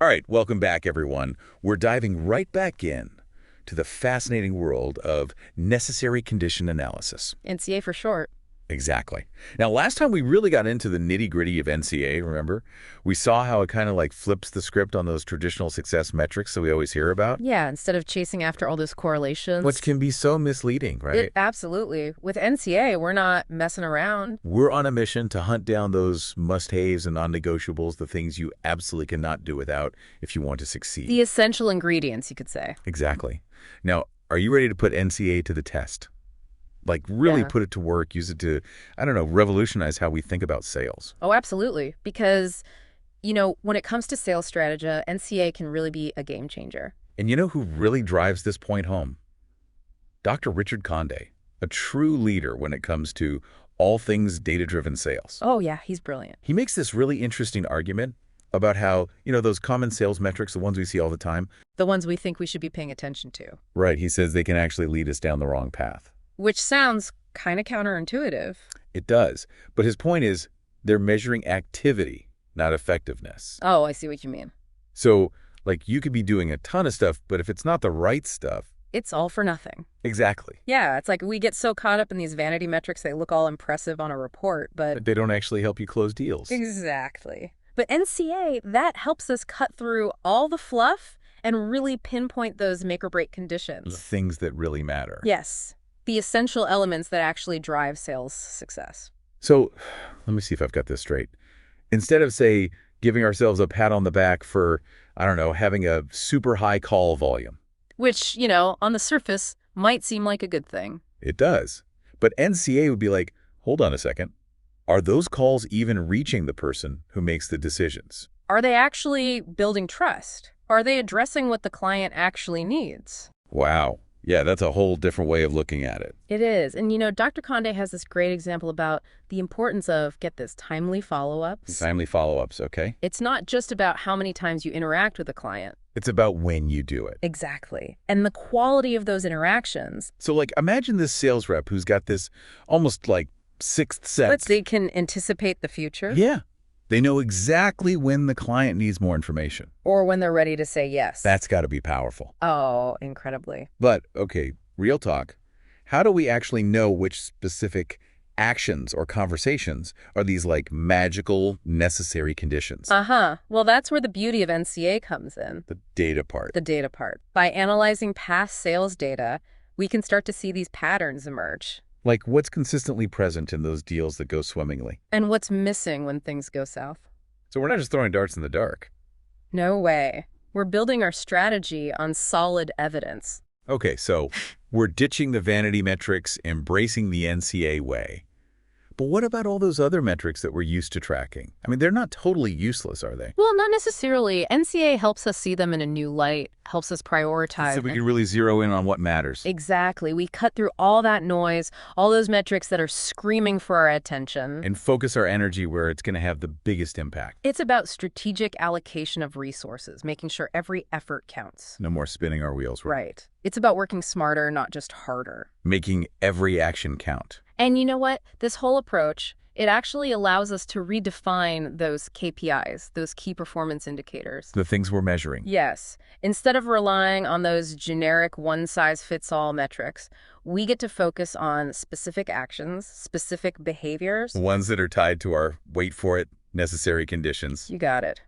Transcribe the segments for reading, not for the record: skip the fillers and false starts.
All right, welcome back, everyone. We're diving right back in to the fascinating world of necessary condition analysis. NCA for short. Exactly. Now, last time we really got into the nitty-gritty of NCA, remember? We saw how it kind of like flips the script on those traditional success metrics that we always hear about. Yeah, instead of chasing after all those correlations. Which can be so misleading, right? Absolutely. With NCA, we're not messing around. We're on a mission to hunt down those must-haves and non-negotiables, the things you absolutely cannot do without if you want to succeed. The essential ingredients, you could say. Exactly. Now, are you ready to put NCA to the test? Like really Yeah. put it to work, use it to, I don't know, revolutionize how we think about sales. Oh, absolutely. Because, when it comes to sales strategy, NCA can really be a game changer. And you know who really drives this point home? Dr. Richard Condé, a true leader when it comes to all things data-driven sales. Oh, yeah, he's brilliant. He makes this really interesting argument about how, those common sales metrics, the ones we see all the time. The ones we think we should be paying attention to. Right, he says they can actually lead us down the wrong path. Which sounds kind of counterintuitive. It does. But his point is they're measuring activity, not effectiveness. Oh, I see what you mean. So, like, you could be doing a ton of stuff, but if it's not the right stuff... It's all for nothing. Exactly. Yeah, it's like we get so caught up in these vanity metrics, they look all impressive on a report, but... They don't actually help you close deals. Exactly. But NCA, that helps us cut through all the fluff and really pinpoint those make-or-break The conditions. things that really matter. Yes. The essential elements that actually drive sales success. So, let me see if I've got this straight. Instead of, say, giving ourselves a pat on the back for, I don't know, having a super high call volume. Which, on the surface, might seem like a good thing. It does. But NCA would be like, hold on a second. Are those calls even reaching the person who makes the decisions? Are they actually building trust? Are they addressing what the client actually needs? Wow. Yeah, that's a whole different way of looking at it. It is. And, Dr. Condé has this great example about the importance of, get this, timely follow-ups. Timely follow-ups, okay? It's not just about how many times you interact with a client. It's about when you do it. Exactly. And the quality of those interactions. So, like, imagine this sales rep who's got this almost like sixth sense. They can anticipate the future. Yeah. They know exactly when the client needs more information. Or when they're ready to say yes. That's got to be powerful. Oh, incredibly. But, okay, real talk. How do we actually know which specific actions or conversations are these, like, magical, necessary conditions? Uh-huh. Well, that's where the beauty of NCA comes in. The data part. The data part. By analyzing past sales data, we can start to see these patterns emerge. Like, what's consistently present in those deals that go swimmingly? And what's missing when things go south. So we're not just throwing darts in the dark. No way. We're building our strategy on solid evidence. Okay, so we're ditching the vanity metrics, embracing the NCA way. But what about all those other metrics that we're used to tracking? I mean, they're not totally useless, are they? Well, not necessarily. NCA helps us see them in a new light, helps us prioritize. So we can really zero in on what matters. Exactly. We cut through all that noise, all those metrics that are screaming for our attention. And focus our energy where it's going to have the biggest impact. It's about strategic allocation of resources, making sure every effort counts. No more spinning our wheels. Right. It's about working smarter, not just harder. Making every action count. And you know what? This whole approach, it actually allows us to redefine those KPIs, those key performance indicators. The things we're measuring. Yes. Instead of relying on those generic one-size-fits-all metrics, we get to focus on specific actions, specific behaviors. Ones that are tied to our, wait for it, necessary conditions. You got it.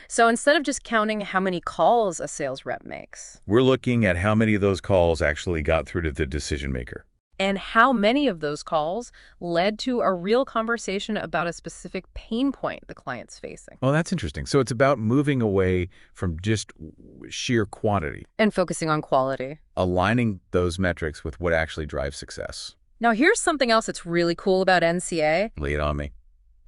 So instead of just counting how many calls a sales rep makes, we're looking at how many of those calls actually got through to the decision maker. and how many of those calls led to a real conversation about a specific pain point the client's facing. Well, that's interesting. So it's about moving away from just sheer quantity. And focusing on quality. Aligning those metrics with what actually drives success. Now, here's something else that's really cool about NCA. Lay it on me.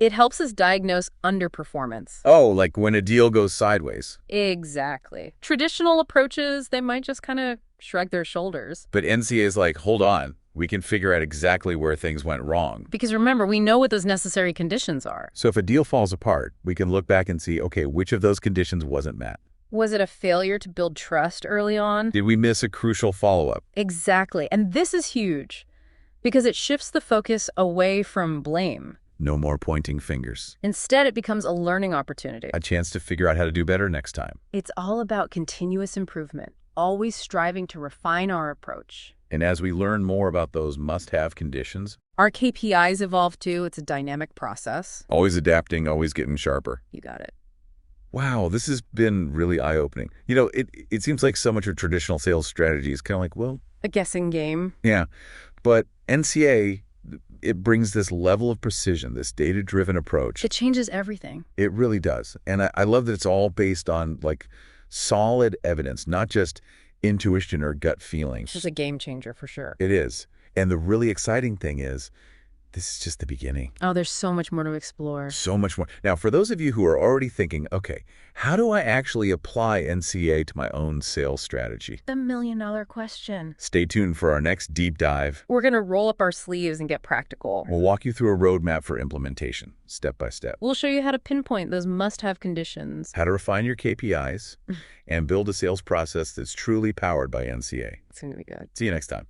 It helps us diagnose underperformance. Oh, like when a deal goes sideways. Exactly. Traditional approaches, they might just kind of shrug their shoulders. But NCA is like, hold on. We can figure out exactly where things went wrong. Because remember, we know what those necessary conditions are. So if a deal falls apart, we can look back and see, okay, which of those conditions wasn't met? Was it a failure to build trust early on? Did we miss a crucial follow-up? Exactly. And this is huge because it shifts the focus away from blame. No more pointing fingers. Instead, it becomes a learning opportunity. A chance to figure out how to do better next time. It's all about continuous improvement, always striving to refine our approach. And as we learn more about those must-have conditions, Our KPIs evolve too. It's a dynamic process. always adapting, always getting sharper. You got it. Wow, this has been really eye-opening. It seems like so much of traditional sales strategy is kind of like, well, A guessing game. yeah. But NCA, it brings this level of precision, this data-driven approach. It changes everything. It really does. And I love that it's all based on, like, solid evidence, not just intuition or gut feelings. This is a game changer for sure. It is. And the really exciting thing is, this is just the beginning. Oh, there's so much more to explore. So much more. Now, for those of you who are already thinking, okay, how do I actually apply NCA to my own sales strategy? The million-dollar question. Stay tuned for our next deep dive. We're going to roll up our sleeves and get practical. We'll walk you through a roadmap for implementation, step by step. We'll show you how to pinpoint those must-have conditions. How to refine your KPIs and build a sales process that's truly powered by NCA. It's going to be good. See you next time.